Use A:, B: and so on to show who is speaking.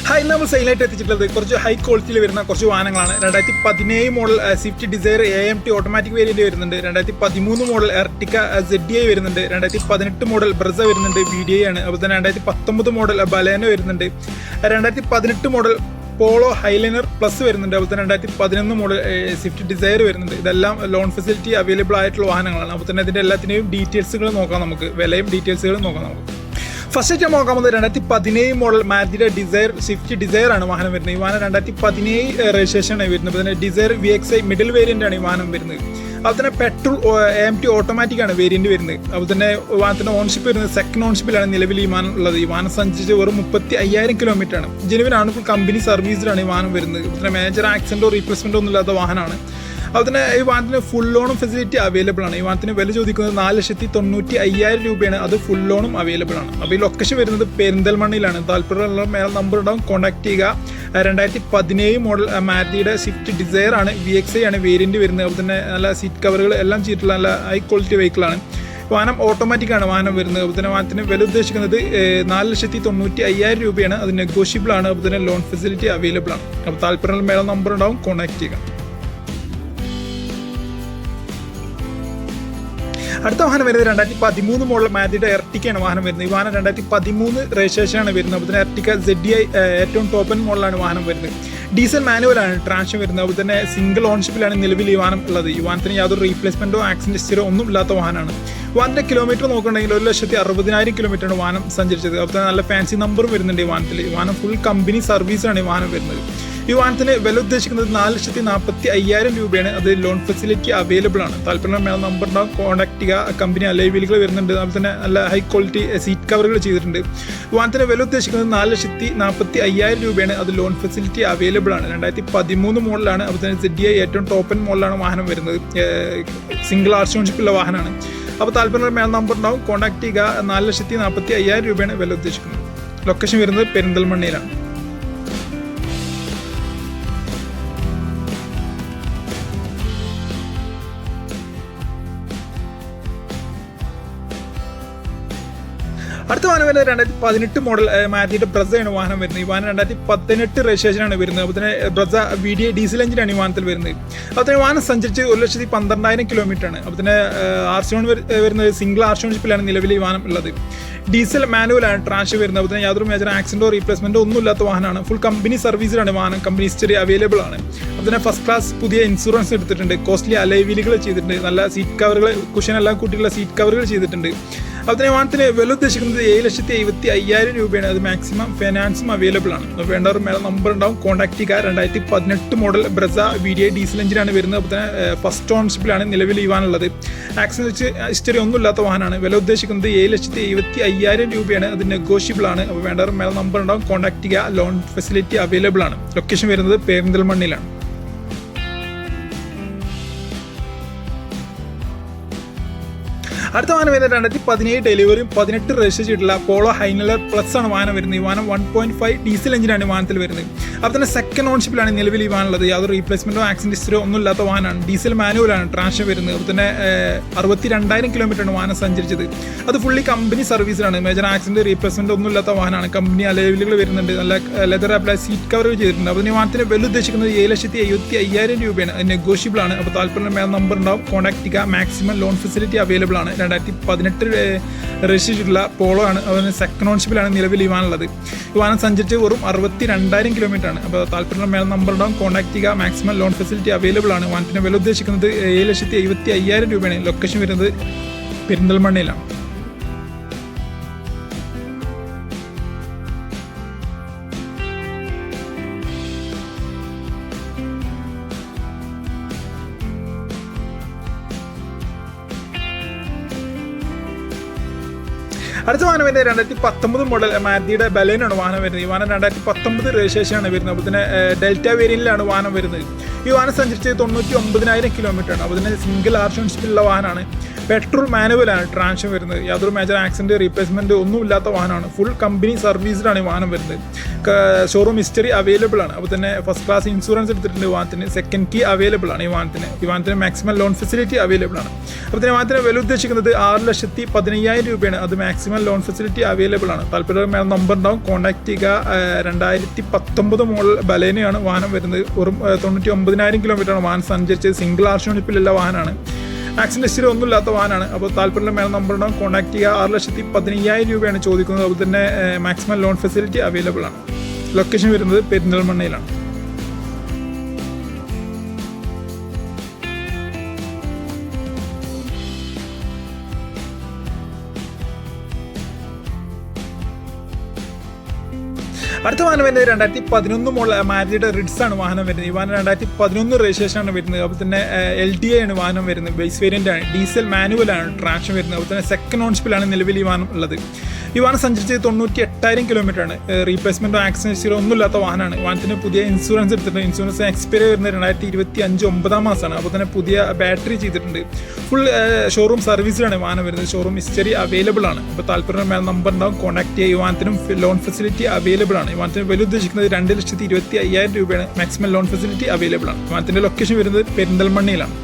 A: Hi, നമ്മൾ സെയിലായിട്ട് എത്തിച്ചിട്ടുള്ളത് കുറച്ച് high ക്വാളിറ്റിയിൽ വരുന്ന കുറച്ച് വാഹനങ്ങളാണ്. 2017 model Swift Dzire AMT automatic variant വരുന്നുണ്ട്. 2013 മോഡൽ എർട്ടിക്ക ZDI വരുന്നുണ്ട്. 2018 മോഡൽ ബ്രസ വരുന്നുണ്ട്, VDI ആണ്. അതുപോലെ തന്നെ 2019 മോഡൽ ബലേനോ വരുന്നുണ്ട്. 2018 മോഡൽ പോളോ ഹൈലൈനർ പ്ലസ് വരുന്നുണ്ട്. അതുപോലെ തന്നെ 2011 മോഡൽ സ്വിഫ്റ്റ് ഡിസയർ വരുന്നുണ്ട്. ഇതെല്ലാം ലോൺ ഫെസിലിറ്റി അവൈലബിൾ ആയിട്ടുള്ള വാഹനങ്ങളാണ്. അപ്പോൾ തന്നെ ഇതിൻ്റെ എല്ലാത്തിൻ്റെയും ഡീറ്റെയിൽസുകൾ നോക്കാം, നമുക്ക് വിലയും ഡീറ്റെയിൽസുകളും നോക്കാം നമുക്ക്. ഫസ്റ്റ് ആയിട്ട് നോക്കാൻ പോകുന്നത് 2017 മോഡൽ മാരുതിയുടെ ഡിസയർ സ്വിഫ്റ്റ് ഡിസയർ ആണ് വാഹനം വരുന്നത്. ഈ വാഹനം 2017 രജിസ്ട്രേഷൻ ആണ് വരുന്നത്. അപ്പോൾ തന്നെ ഡിസയർ VXI മിഡിൽ വേരിയന്റ് ആണ് ഈ വാഹനം വരുന്നത്. അതുപോലെ തന്നെ പെട്രോൾ AMT ഓട്ടോമാറ്റിക് ആണ് വേരിയന്റ് വരുന്നത്. അതുപോലെ തന്നെ വാഹനത്തിന്റെ ഓൺഷിപ്പ് വരുന്നത് സെക്കൻഡ് ഓൺഷിപ്പിലാണ് നിലവിൽ ഈ വാഹനം ഉള്ളത്. ഈ വാഹനം സഞ്ചരിച്ച് വെറും 35,000 കിലോമീറ്റർ ആണ്. ജനുവിനാണ് ഫുൾ കമ്പനി സർവീസിലാണ് ഈ വാഹനം വരുന്നത്. അതുപോലെ തന്നെ മേജർ ആക്സിഡന്റോ റീപ്ലേസ്മെന്റോ ഒന്നും ഇല്ലാത്ത വാഹനമാണ്. അതുപോലെ തന്നെ ഈ വാഹനത്തിന് ഫുൾ ലോണും ഫെസിലിറ്റി അവൈലബിൾ ആണ്. ഈ വാഹനത്തിന് വില ചോദിക്കുന്നത് 4,95,000 രൂപയാണ്. അത് ഫുൾ ലോണും അവൈലബിൾ ആണ്. അപ്പോൾ ഈ ലൊക്കേഷൻ വരുന്നത് പെരിന്തൽമണ്ണയിലാണ്. താല്പര്യമുള്ള മേലെ നമ്പർ ഉണ്ടാവും, കോൺടാക്ട് ചെയ്യുക. 2017 മോഡൽ മാരുതിയുടെ സ്വിഫ്റ്റ് ഡിസയർ ആണ്, VXI ആണ് വേരിയന്റ് വരുന്നത്. അതുപോലെ തന്നെ നല്ല സീറ്റ് കവറുകൾ എല്ലാം ചെയ്തിട്ടുള്ള നല്ല ഹൈ ക്വാളിറ്റി വെഹിക്കിളാണ്. വാഹനം ഓട്ടോമാറ്റിക് ആണ് വാഹനം വരുന്നത്. അതുപോലെ തന്നെ വാഹനത്തിന് വില ഉദ്ദേശിക്കുന്നത് 4,95,000 രൂപയാണ്. അത് നെഗോഷ്യബിൾ ആണ്. അതുപോലെ തന്നെ ലോൺ ഫെസിലിറ്റി അവൈലബിൾ ആണ്. അപ്പോൾ താല്പര്യമുള്ള മേലെ നമ്പർ ഉണ്ടാവും, കോൺടാക്ട് ചെയ്യുക. അടുത്ത വാഹനം വരുന്നത് 2013 മോഡൽ മാരുതിയുടെ എർട്ടിക്കയാണ് വാഹനം വരുന്നത്. ഈ വാഹനം 2013 രജിസ്ട്രേഷൻ ആണ് വരുന്നത്. അതുപോലെ തന്നെ എർട്ടിക്ക ZDI ഏറ്റവും ടോപ്പ് എൻഡ് മോഡലാണ് വാഹനം വരുന്നത്. ഡീസൽ മാനുവലാണ് ട്രാൻസ്മിഷൻ വരുന്നത്. അതുപോലെ തന്നെ സിംഗിൾ ഓൺഷിപ്പിലാണ് നിലവിൽ ഈ വാഹനം ഉള്ളത്. ഈ വാഹനത്തിന് യാതൊരു റീപ്ലേസ്മെന്റോ ആക്സിഡന്റ് ഹിസ്റ്ററിയോ ഒന്നും ഇല്ലാത്ത വാഹനമാണ്. വാഹനത്തിന്റെ കിലോമീറ്റർ നോക്കുകയാണെങ്കിൽ 1,60,000 കിലോമീറ്ററാണ് വാഹനം സഞ്ചരിച്ചത്. അതുപോലെ തന്നെ നല്ല ഫാൻസി നമ്പറും വരുന്നുണ്ട് ഈ വാഹനത്തിൽ. ഈ വാഹനം ഫുൾ കമ്പനി സർവീസാണ് ഈ വാഹനം വരുന്നത്. ഈ വാഹനത്തിന് വില ഉദ്ദേശിക്കുന്നത് 4,45,000 രൂപയാണ്. അത് ലോൺ ഫെസിലിറ്റി അവൈലബിൾ ആണ്. താല്പര്യം മേലെ നമ്പർ ഉണ്ടാവും, കോൺടാക്ട് ചെയ്യുക. കമ്പനി അലൈവീലുകൾ വരുന്നുണ്ട്. അതുപോലെ തന്നെ നല്ല ഹൈ ക്വാളിറ്റി സീറ്റ് കവറുകൾ ചെയ്തിട്ടുണ്ട്. വാഹനത്തിന് വില ഉദ്ദേശിക്കുന്നത് 4,45,000 രൂപയാണ്. അത് ലോൺ ഫെസിലിറ്റി അവൈലബിൾ ആണ്. 2013 മോഡലാണ്. അതുപോലെ തന്നെ ZDI ഏറ്റവും ടോപ്പ് എൻഡ് മോഡലാണ് വാഹനം വരുന്നത്. സിംഗിൾ ഓൺഷിപ്പുള്ള വാഹനമാണ്. അപ്പോൾ താല്പര്യം മേലെ നമ്പർ ഉണ്ടാവും, കോൺടാക്ട് ചെയ്യുക. 4,45,000 രൂപയാണ് വില ഉദ്ദേശിക്കുന്നത്. ലൊക്കേഷൻ വരുന്നത് പെരിന്തൽമണ്ണയിലാണ്. അടുത്ത വാഹനം വരുന്നത് 2018 മോഡൽ മാരുതിയുടെ ബ്രസയാണ് വാഹനം വരുന്നത്. ഈ വാഹനം 2018 രജിസ്ട്രേഷനാണ് വരുന്നത്. അതുപോലെ തന്നെ ബ്രസ VDI ഡീസൽ എഞ്ചിനാണ് ഈ വാഹനത്തിൽ വരുന്നത്. അതുപോലെ തന്നെ വാഹനം സഞ്ചരിച്ച് 1,12,000 കിലോമീറ്റർ ആണ്. അതുപോലെ തന്നെ RC വരുന്നത് സിംഗിൾ RC നിലവിൽ ഈ വാഹനം ഉള്ളത്. ഡീസൽ മാനുവലാണ് ട്രാൻസ്മിഷൻ വരുന്നത്. അതുപോലെ തന്നെ യാതൊരു മേജർ ആക്സിഡന്റോ റീപ്ലേസ്മെന്റോ ഒന്നും ഇല്ലാത്ത വാഹനമാണ്. ഫുൾ കമ്പനി സർവീസിലാണ് വാഹനം. കമ്പനി ഹിസ്റ്ററി അവൈലബിൾ ആണ്. അതുപോലെ തന്നെ ഫസ്റ്റ് ക്ലാസ് പുതിയ ഇൻഷുറൻസ് എടുത്തിട്ടുണ്ട്. കോസ്റ്റ്ലി അലൈവീലുകൾ ചെയ്തിട്ടുണ്ട്. നല്ല സീറ്റ് കവറുകൾ, കുഷൻ എല്ലാം കൂട്ടിയുള്ള സീറ്റ് കവറുകൾ ചെയ്തിട്ടുണ്ട്. അതുപോലെ വാഹനത്തിന് വില ഉദ്ദേശിക്കുന്നത് 7,75,000 രൂപയാണ്. അത് മാക്സിമം ഫൈനാൻസും അവൈലബിൾ ആണ്. വേണ്ടവർ മേലെ നമ്പർ ഉണ്ടാവും, കോൺടാക്ട് ചെയ്യുക. 2018 മോഡൽ ബ്രസ VDI ഡീസൽ എഞ്ചിനാണ് വരുന്നത്. അതുപോലെ തന്നെ ഫസ്റ്റ് ഓൺഷിപ്പിലാണ് നിലവിൽ ഈ വാഹനം ഉള്ളത്. ആക്സിഡന്റ് ഹിസ്റ്ററി ഒന്നും ഇല്ലാത്ത വാഹനമാണ്. വില ഉദ്ദേശിക്കുന്നത് 7,75,000 രൂപയാണ്. അത് നെഗോഷ്യബിൾ ആണ്. അപ്പോൾ വേണ്ടവർ മേലെ നമ്പർ ഉണ്ടാവും, കോൺടാക്ട് ചെയ്യുക. ലോൺ ഫെസിലിറ്റി അവൈലബിൾ ആണ്. ലൊക്കേഷൻ വരുന്നത് പെരിന്തൽമണ്ണയിലാണ്. അടുത്ത വാഹനം വരുന്നത് 2017 ഡെലിവറിയും 18 രജിസ്റ്റർ ചെയ്തിട്ടുള്ള പോളോ ഹൈലൈനർ പ്ലസ് ആണ് വാഹനം വരുന്നത്. ഈ വാഹനം 1.5 ഡീസൽ എഞ്ചിനാണ് വാഹനത്തിൽ വരുന്നത്. അതുപോലെ തന്നെ സെക്കൻഡ് ഓൺഷിപ്പിലാണ് നിലവിൽ ഈ വാഹനം ഉള്ളത്. യാതൊരു റീപ്ലേസ്മെന്റോ ആക്സിഡന്റ് ഹിസ്റ്ററിയോ ഒന്നും ഇല്ലാത്ത വാഹനമാണ്. ഡീസൽ മാനുവലാണ് ട്രാൻസ്മിഷൻ വരുന്നത്. അതുപോലെ തന്നെ 62,000 കിലോമീറ്ററാണ് വാഹനം സഞ്ചരിച്ചത്. അത് ഫുള്ളി കമ്പനി സർവീസിലാണ്. മേജർ ആക്സിഡന്റ് റീപ്ലേസ്മെന്റ് ഒന്നും ഇല്ലാത്ത വാഹനമാണ്. കമ്പനി അലൈവീലുകൾ വരുന്നുണ്ട്. നല്ല ലെതർ അപ്ലൈ സീറ്റ് കവർ ചെയ്തിട്ടുണ്ട്. അപ്പോൾ ഈ വാഹനത്തിന് വില ഉദ്ദേശിക്കുന്നത് 7,75,000 രൂപയാണ്. അത് നെഗോഷ്യബിൾ ആണ്. അപ്പോൾ താല്പര്യം മേലെ നമ്പർ ഉണ്ടാവും, കോൺടാക്ട് ചെയ്യുക. മാക്സിമം ലോൺ ഫെസിലിറ്റി അവൈലബിൾ ആണ്. 2018 രജിസ്റ്റർ ചെയ്തിട്ടുള്ള പോളോ ആണ്. അതുപോലെ സെക്കൻഡ് ഓൺഷിപ്പിലാണ് നിലവിൽ ഈ വാഹനം ഉള്ളത്. ഈ വാഹനം സഞ്ചരിച്ച് വെറും 62,000 കിലോമീറ്റർ ആണ്. അപ്പോൾ താല്പര്യം മേലെ നമ്പർ ഉണ്ടാവും, കോൺടാക്ട് ചെയ്യുക. മാക്സിമം ലോൺ ഫെസിലിറ്റി അവൈലബിൾ ആണ്. വാഹനത്തിന് വില ഉദ്ദേശിക്കുന്നത് 7,75,000 രൂപയാണ്. ലൊക്കേഷൻ വരുന്നത് പെരിന്തൽമണ്ണയിലാണ്. അടുത്ത വാഹനം വരുന്നത് 2019 മോഡൽ മാരുതിയുടെ ബലേനാണ് വാഹനം വരുന്നത്. ഈ വാഹനം 2019 രജിസ്ട്രേഷനാണ് വരുന്നത്. അപ്പോൾ തന്നെ ഡെൽറ്റ വേരിയന്റിലാണ് വാഹനം വരുന്നത്. ഈ വാഹനം സഞ്ചരിച്ചത് 99,000 കിലോമീറ്റർ ആണ്. അപ്പോൾ തന്നെ സിംഗിൾ ഓൺഷിപ്പിലുള്ള വാഹനമാണ്. പെട്രോൾ മാനുവലാണ് ട്രാൻസ്മിഷൻ വരുന്നത്. യാതൊരു മേജർ ആക്സിഡൻറ്റ് റീപ്ലേസ്മെൻറ്റ് ഒന്നുമില്ലാത്ത വാഹനമാണ്. ഫുൾ കമ്പനി സർവീസിലാണ് ഈ വാഹനം വരുന്നത്. ഷോറൂം ഹിസ്റ്ററി അവൈലബിൾ ആണ്. അപ്പോൾ തന്നെ ഫസ്റ്റ് ക്ലാസ് ഇൻഷുറൻസ് എടുത്തിട്ടുണ്ട് വാഹനത്തിന്. സെക്കൻഡ് കീ അവൈലബിൾ ആണ് ഈ വാഹനത്തിന് മാക്സിമം ലോൺ ഫെസിലിറ്റി അവൈലബിൾ ആണ്. അപ്പോൾ തന്നെ വാഹനത്തിന് വില ഉദ്ദേശിക്കുന്നത് 6,15,000 രൂപയാണ്. അത് മാക്സിമം ലോൺ ഫെസിലിറ്റി അവൈലബിൾ ആണ്. താല്പര്യമായ നമ്പർ ഉണ്ടാവും, കോൺടാക്ട് ചെയ്യുക. 2019 മോഡൽ ബലേനയാണ് വാഹനം വരുന്നത്. വെറും 99,000 കിലോമീറ്ററാണ് വാഹനം സഞ്ചരിച്ചത്. സിംഗിൾ ആർഷോണിപ്പിലുള്ള വാഹനമാണ്. ആക്സിഡൻറ്റ് ഹിസ്റ്ററി ഒന്നുമില്ലാത്ത വാഹനമാണ്. അപ്പോൾ താല്പര്യമായ നമ്പർ ഉണ്ടാവും, കോൺടാക്ട് ചെയ്യുക. 6,15,000 രൂപയാണ് ചോദിക്കുന്നത്. അതുപോലെ തന്നെ മാക്സിമം ലോൺ ഫെസിലിറ്റി അവൈലബിൾ ആണ്. ലൊക്കേഷൻ വരുന്നത് പെരിന്തൽമണ്ണയിലാണ്. അടുത്ത വാഹനം വരുന്നത് 2011 മോഡൽ മാരുതിയുടെ റിഡ്സ് ആണ് വാഹനം വരുന്നത്. ഈ വാഹനം 2011 രജിസ്ട്രേഷൻ ആണ് വരുന്നത്. അപ്പോൾ തന്നെ LDA ആണ് വാഹനം വരുന്നത്. ബേസ് വേരിയൻ്റ് ആണ്. ഡീസൽ മാനുവലാണ് ട്രാൻസ്മിഷൻ വരുന്നത്. അപ്പോൾ തന്നെ സെക്കൻഡ് ഓൺഷിപ്പിലാണ് നിലവിൽ ഈ വാഹനം ഉള്ളത്. ഈ വാഹനം സഞ്ചരിച്ചത് 98,000 കിലോമീറ്റർ ആണ്. റീപ്ലേസ്മെൻറ്റോ ആക്സിഡൻറ്റ് ഹിസ്റ്ററിയോ ഒന്നുമില്ലാത്ത വാഹനമാണ്. വാഹനത്തിന് പുതിയ ഇൻഷുറൻസ് എടുത്തിട്ടുണ്ട്. ഇൻഷുറൻസ് എക്സ്പയറി വരുന്നത് 2025 9 മാസമാണ്. അപ്പോൾ തന്നെ പുതിയ ബാറ്ററി ചെയ്തിട്ടുണ്ട്. ഫുൾ ഷോറൂം സർവീസിലാണ് വാഹനം വരുന്നത്. ഷോറൂം ഹിസ്റ്ററി അവൈലബിൾ ആണ്. അപ്പോൾ താല്പര്യമായ നമ്പർ ഉണ്ടാവും, കോൺടാക്ട് ചെയ്യുക. ഈ വാഹനത്തിനും ലോൺ ഫെസിലിറ്റി അവൈലബിൾ ആണ്. ഈ വാഹനത്തിന് വില ഉദ്ദേശിക്കുന്നത് 2,25,000 രൂപയാണ്. മാക്സിമം ലോൺ ഫെസിലിറ്റി അവൈലബിൾ ആണ്. വാഹനത്തിൻ്റെ ലൊക്കേഷൻ വരുന്നത് പെരിന്തൽമണ്ണയിലാണ്.